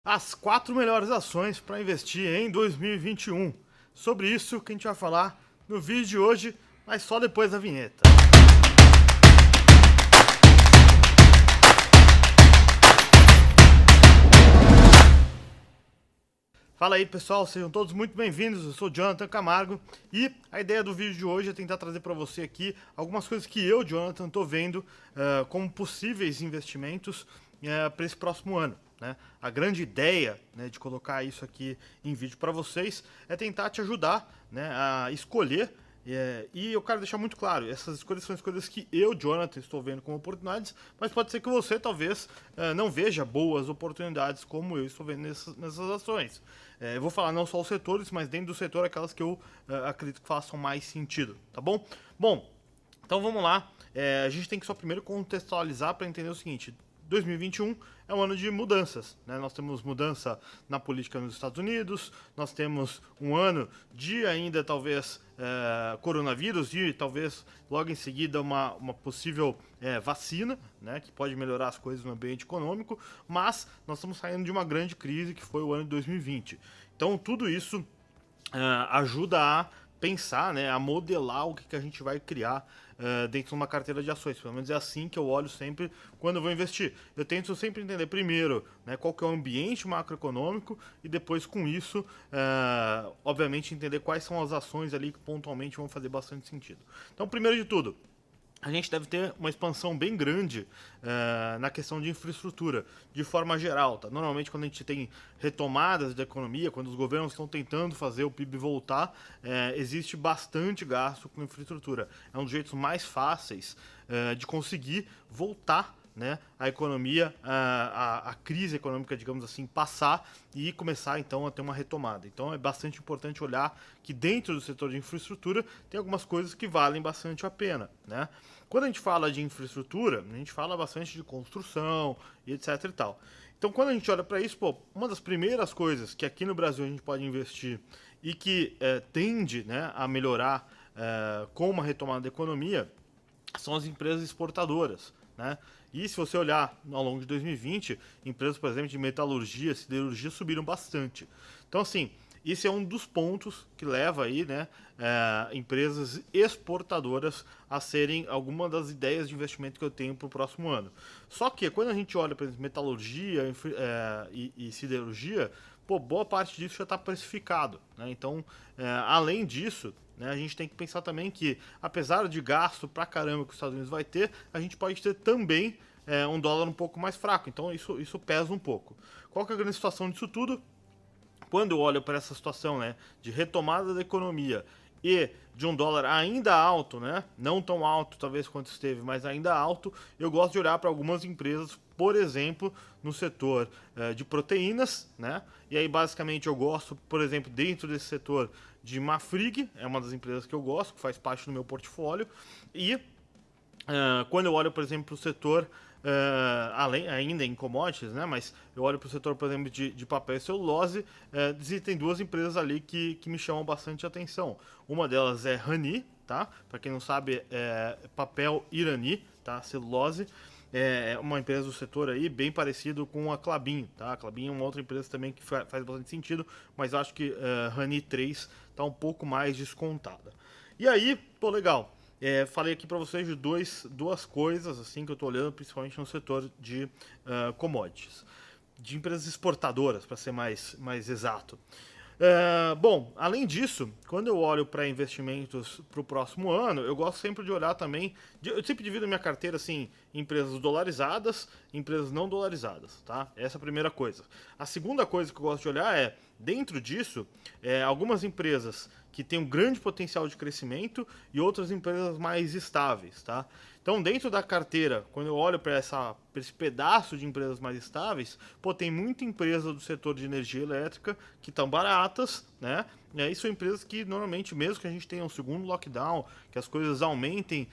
As 4 melhores ações para investir em 2021. Sobre isso que a gente vai falar no vídeo de hoje, mas só depois da vinheta. Fala aí pessoal, sejam todos muito bem-vindos, eu sou o Jonathan Camargo e a ideia do vídeo de hoje é tentar trazer para você aqui algumas coisas que eu, Jonathan, estou vendo como possíveis investimentos para esse próximo ano. Né? A grande ideia, né, de colocar isso aqui em vídeo para vocês é tentar te ajudar, né, a escolher. E eu quero deixar muito claro, essas escolhas são escolhas que eu, Jonathan, estou vendo como oportunidades, mas pode ser que você talvez não veja boas oportunidades como eu estou vendo nessas ações. Eu vou falar não só os setores, mas dentro do setor aquelas que eu acredito que façam mais sentido, tá bom? Bom, então vamos lá. A gente tem que só primeiro contextualizar para entender o seguinte: 2021 é um ano de mudanças, né? Nós temos mudança na política nos Estados Unidos, nós temos um ano de ainda talvez coronavírus e talvez logo em seguida uma possível vacina, né? Que pode melhorar as coisas no ambiente econômico, mas nós estamos saindo de uma grande crise que foi o ano de 2020. Então tudo isso ajuda a pensar, né, a modelar o que a gente vai criar dentro de uma carteira de ações. Pelo menos é assim que eu olho sempre quando eu vou investir. Eu tento sempre entender primeiro, né, qual que é o ambiente macroeconômico e depois com isso, obviamente, entender quais são as ações ali que pontualmente vão fazer bastante sentido. Então, primeiro de tudo, a gente deve ter uma expansão bem grande na questão de infraestrutura, de forma geral. Tá? Normalmente, quando a gente tem retomadas da economia, quando os governos estão tentando fazer o PIB voltar, existe bastante gasto com infraestrutura. É um dos jeitos mais fáceis de conseguir voltar, né, a economia, a crise econômica, digamos assim, passar e começar então a ter uma retomada. Então é bastante importante olhar que dentro do setor de infraestrutura tem algumas coisas que valem bastante a pena, né? Quando a gente fala de infraestrutura, a gente fala bastante de construção e etc e tal. Então quando a gente olha para isso, uma das primeiras coisas que aqui no Brasil a gente pode investir e que tende, né, a melhorar com uma retomada da economia são as empresas exportadoras, né? E se você olhar ao longo de 2020, empresas, por exemplo, de metalurgia, siderurgia subiram bastante. Então, assim, esse é um dos pontos que leva aí, né, empresas exportadoras a serem alguma das ideias de investimento que eu tenho para o próximo ano. Só que quando a gente olha, por exemplo, metalurgia e siderurgia, boa parte disso já está precificado, né? Então, além disso, né, a gente tem que pensar também que, apesar de gasto pra caramba que os Estados Unidos vai ter, a gente pode ter também um dólar um pouco mais fraco. Então isso pesa um pouco. Qual que é a grande situação disso tudo? Quando eu olho para essa situação, né, de retomada da economia e de um dólar ainda alto, né, não tão alto talvez quanto esteve, mas ainda alto, eu gosto de olhar para algumas empresas, por exemplo, no setor de proteínas, né, e aí basicamente eu gosto, por exemplo, dentro desse setor de Marfrig, é uma das empresas que eu gosto, que faz parte do meu portfólio, e quando eu olho, por exemplo, para o setor, além, ainda em commodities, né, mas eu olho para o setor, por exemplo, de papel e celulose, existem duas empresas ali que me chamam bastante atenção. Uma delas é Rani, tá? Para quem não sabe, é papel irani, tá? Celulose. É uma empresa do setor aí bem parecido com a Klabin, tá? A Klabin é uma outra empresa também que faz bastante sentido, mas eu acho que Rani 3 está um pouco mais descontada. E aí, legal. Falei aqui para vocês de duas coisas assim que eu estou olhando, principalmente no setor de commodities, de empresas exportadoras, para ser mais exato. Bom, além disso, quando eu olho para investimentos para o próximo ano, eu gosto sempre de olhar também. Eu sempre divido a minha carteira assim, em empresas dolarizadas e empresas não dolarizadas, tá? Essa é a primeira coisa. A segunda coisa que eu gosto de olhar é, dentro disso, algumas empresas que têm um grande potencial de crescimento e outras empresas mais estáveis, tá? Então, dentro da carteira, quando eu olho para esse pedaço de empresas mais estáveis, tem muita empresa do setor de energia elétrica que estão baratas, né? E aí são empresas que normalmente, mesmo que a gente tenha um segundo lockdown, que as coisas aumentem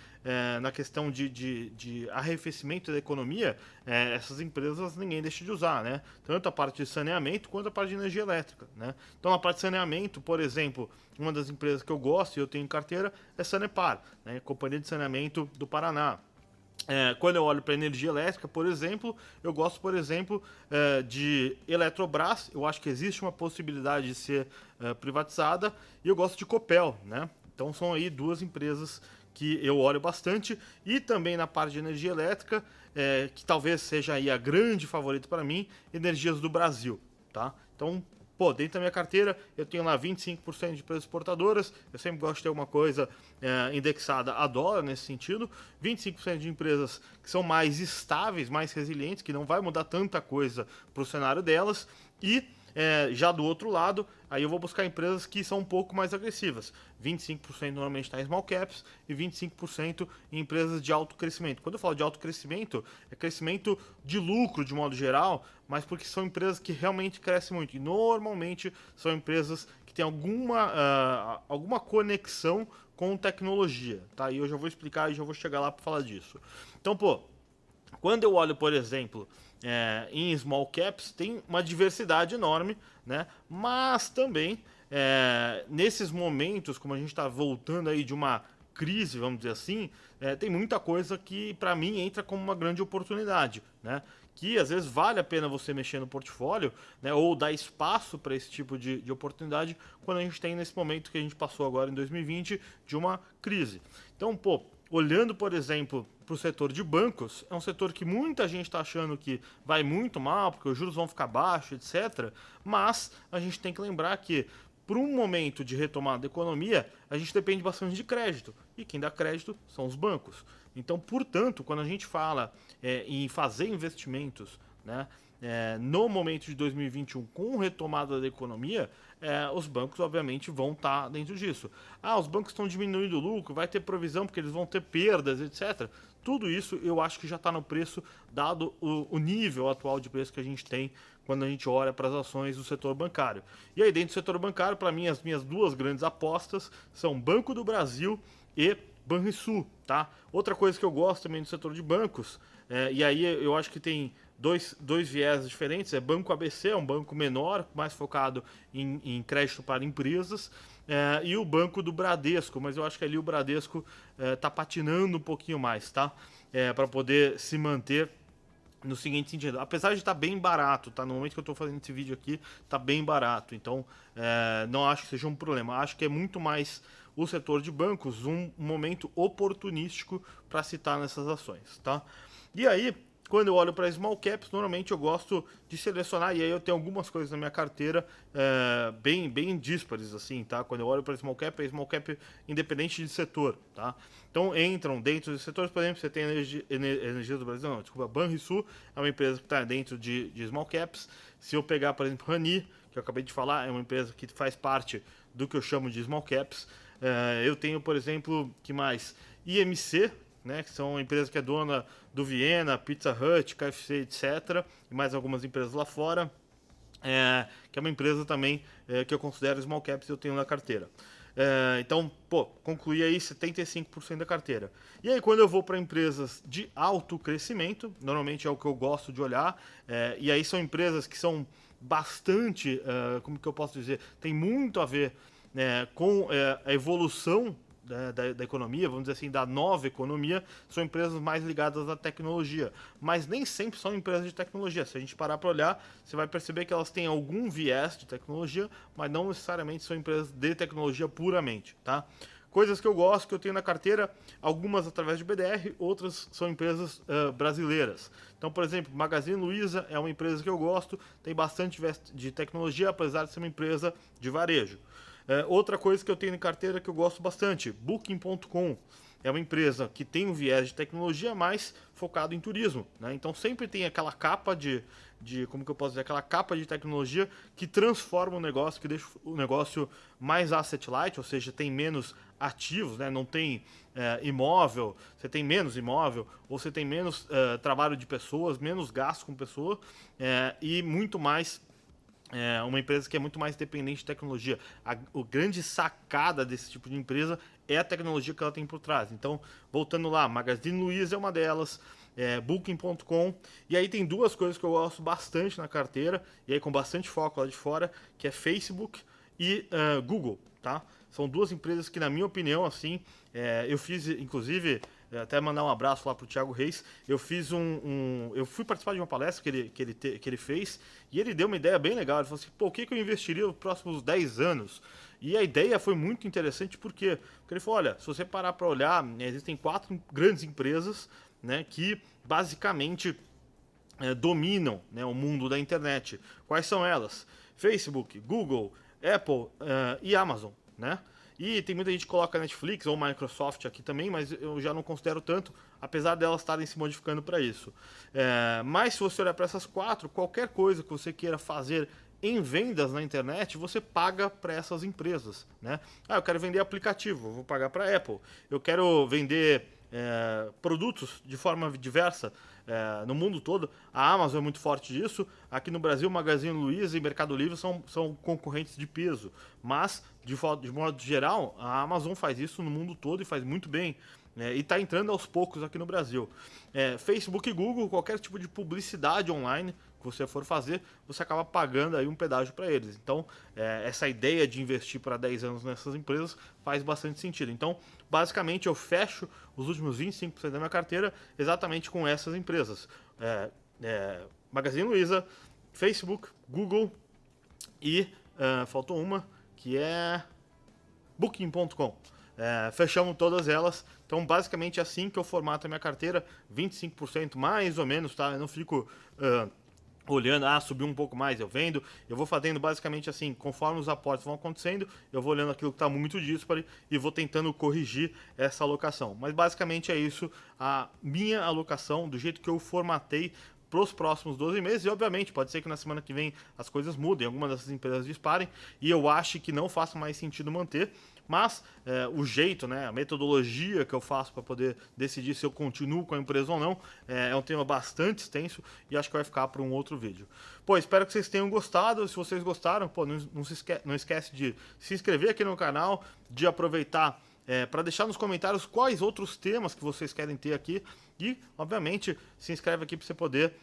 na questão de arrefecimento da economia, essas empresas ninguém deixa de usar, né? Tanto a parte de saneamento quanto a parte de energia elétrica, né? Então, na parte de saneamento, por exemplo, uma das empresas que eu gosto e eu tenho em carteira é Sanepar, né? Companhia de Saneamento do Paraná. Quando eu olho para energia elétrica, por exemplo, eu gosto, por exemplo, de Eletrobras. Eu acho que existe uma possibilidade de ser privatizada. E eu gosto de Copel, né? Então são aí duas empresas que eu olho bastante. E também na parte de energia elétrica, que talvez seja aí a grande favorita para mim, Energias do Brasil, tá? Então, pô, dentro da minha carteira eu tenho lá 25% de empresas exportadoras. Eu sempre gosto de ter uma coisa indexada a dólar nesse sentido. 25% de empresas que são mais estáveis, mais resilientes, que não vai mudar tanta coisa para o cenário delas. E já do outro lado, aí eu vou buscar empresas que são um pouco mais agressivas. 25% normalmente está em small caps e 25% em empresas de alto crescimento. Quando eu falo de alto crescimento, é crescimento de lucro de modo geral, mas porque são empresas que realmente crescem muito. E normalmente são empresas que têm alguma conexão com tecnologia. Tá? E eu já vou explicar e já vou chegar lá para falar disso. Então, pô, quando eu olho, por exemplo, em small caps, tem uma diversidade enorme, né? Mas também, nesses momentos, como a gente está voltando aí de uma crise, vamos dizer assim, tem muita coisa que, para mim, entra como uma grande oportunidade, né? Que às vezes vale a pena você mexer no portfólio, né? Ou dar espaço para esse tipo de oportunidade quando a gente tem nesse momento que a gente passou agora em 2020 de uma crise. Então, pô, olhando, por exemplo, para o setor de bancos, é um setor que muita gente está achando que vai muito mal, porque os juros vão ficar baixos, etc. Mas a gente tem que lembrar que, para um momento de retomada da economia, a gente depende bastante de crédito. E quem dá crédito são os bancos. Então, portanto, quando a gente fala em fazer investimentos, né, no momento de 2021, com retomada da economia, os bancos, obviamente, vão estar dentro disso. Os bancos estão diminuindo o lucro, vai ter provisão porque eles vão ter perdas, etc. Tudo isso eu acho que já está no preço, dado o nível atual de preço que a gente tem quando a gente olha para as ações do setor bancário. E aí, dentro do setor bancário, para mim, as minhas duas grandes apostas são Banco do Brasil e Banrisul, tá? Outra coisa que eu gosto também do setor de bancos, e aí eu acho que tem dois viés diferentes, Banco ABC, é um banco menor, mais focado em crédito para empresas, e o Banco do Bradesco, mas eu acho que ali o Bradesco tá patinando um pouquinho mais, tá? Para poder se manter no seguinte sentido, apesar de estar bem barato, tá? No momento que eu estou fazendo esse vídeo aqui, tá bem barato, então não acho que seja um problema, acho que é muito mais o setor de bancos um momento oportunístico para citar nessas ações, tá? E aí, quando eu olho para small caps, normalmente eu gosto de selecionar, e aí eu tenho algumas coisas na minha carteira bem díspares, assim, tá? Quando eu olho para small cap, é small cap independente de setor, tá? Então entram dentro dos setores, por exemplo, você tem Energia do Brasil, não, desculpa, Banrisul é uma empresa que está dentro de small caps. Se eu pegar, por exemplo, Rani, que eu acabei de falar, é uma empresa que faz parte do que eu chamo de small caps. Eu tenho, por exemplo, que mais? IMC, né, que são uma empresa que é dona do Viena, Pizza Hut, KFC, etc. E mais algumas empresas lá fora, que é uma empresa também que eu considero small caps e eu tenho na carteira. Então, pô, concluí aí 75% da carteira. E aí, quando eu vou para empresas de alto crescimento, normalmente é o que eu gosto de olhar, e aí são empresas que são bastante, como que eu posso dizer, tem muito a ver com a evolução da economia, vamos dizer assim, da nova economia, são empresas mais ligadas à tecnologia. Mas nem sempre são empresas de tecnologia. Se a gente parar para olhar, você vai perceber que elas têm algum viés de tecnologia, mas não necessariamente são empresas de tecnologia puramente, tá? Coisas que eu gosto, que eu tenho na carteira, algumas através de BDR, outras são empresas brasileiras. Então, por exemplo, Magazine Luiza é uma empresa que eu gosto, tem bastante viés de tecnologia, apesar de ser uma empresa de varejo. Outra coisa que eu tenho em carteira que eu gosto bastante, Booking.com. É uma empresa que tem um viés de tecnologia mais focado em turismo, né? Então sempre tem aquela capa como que eu posso dizer, aquela capa de tecnologia que transforma o negócio, que deixa o negócio mais asset light, ou seja, tem menos ativos, né? Não tem imóvel, você tem menos imóvel, ou você tem menos trabalho de pessoas, menos gasto com pessoa e muito mais uma empresa que é muito mais dependente de tecnologia. A grande sacada desse tipo de empresa é a tecnologia que ela tem por trás. Então, voltando lá, Magazine Luiza é uma delas, Booking.com, e aí tem duas coisas que eu gosto bastante na carteira, e aí com bastante foco lá de fora, que é Facebook e Google, tá? São duas empresas que, na minha opinião, assim, eu fiz, inclusive, até mandar um abraço lá pro Thiago Reis. Eu fui participar de uma palestra que ele fez e ele deu uma ideia bem legal. Ele falou assim, pô, o que eu investiria nos próximos 10 anos? E a ideia foi muito interessante porque ele falou, olha, se você parar para olhar, existem 4 grandes empresas, né, que basicamente dominam, né, o mundo da internet. Quais são elas? Facebook, Google, Apple e Amazon, né? E tem muita gente que coloca Netflix ou Microsoft aqui também, mas eu já não considero tanto, apesar delas estarem se modificando para isso. Mas se você olhar para essas 4, qualquer coisa que você queira fazer em vendas na internet, você paga para essas empresas, né? Eu quero vender aplicativo, eu vou pagar para a Apple. Eu quero vender produtos de forma diversa no mundo todo. A Amazon é muito forte disso. Aqui no Brasil, Magazine Luiza e Mercado Livre são concorrentes de peso. Mas, de modo geral, a Amazon faz isso no mundo todo e faz muito bem. E está entrando aos poucos aqui no Brasil. Facebook e Google, qualquer tipo de publicidade online que você for fazer, você acaba pagando aí um pedágio para eles. Então, essa ideia de investir para 10 anos nessas empresas faz bastante sentido. Então, basicamente, eu fecho os últimos 25% da minha carteira exatamente com essas empresas. Magazine Luiza, Facebook, Google e faltou uma, que é Booking.com. Fechamos todas elas. Então, basicamente, é assim que eu formato a minha carteira, 25% mais ou menos, tá? Eu não fico olhando, subiu um pouco mais, eu vendo. Eu vou fazendo basicamente assim, conforme os aportes vão acontecendo, eu vou olhando aquilo que está muito disparo e vou tentando corrigir essa alocação. Mas basicamente é isso, a minha alocação, do jeito que eu formatei para os próximos 12 meses, e obviamente pode ser que na semana que vem as coisas mudem, algumas dessas empresas disparem, e eu acho que não faça mais sentido manter, mas o jeito, né, a metodologia que eu faço para poder decidir se eu continuo com a empresa ou não, é um tema bastante extenso e acho que vai ficar para um outro vídeo. Pô, espero que vocês tenham gostado. Se vocês gostaram, pô, não esquece de se inscrever aqui no canal, de aproveitar para deixar nos comentários quais outros temas que vocês querem ter aqui. E, obviamente, se inscreve aqui para você poder,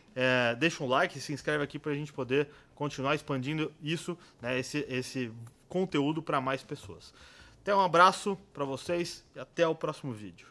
deixa um like, se inscreve aqui para a gente poder continuar expandindo isso, né, esse conteúdo para mais pessoas. Então, um abraço para vocês e até o próximo vídeo.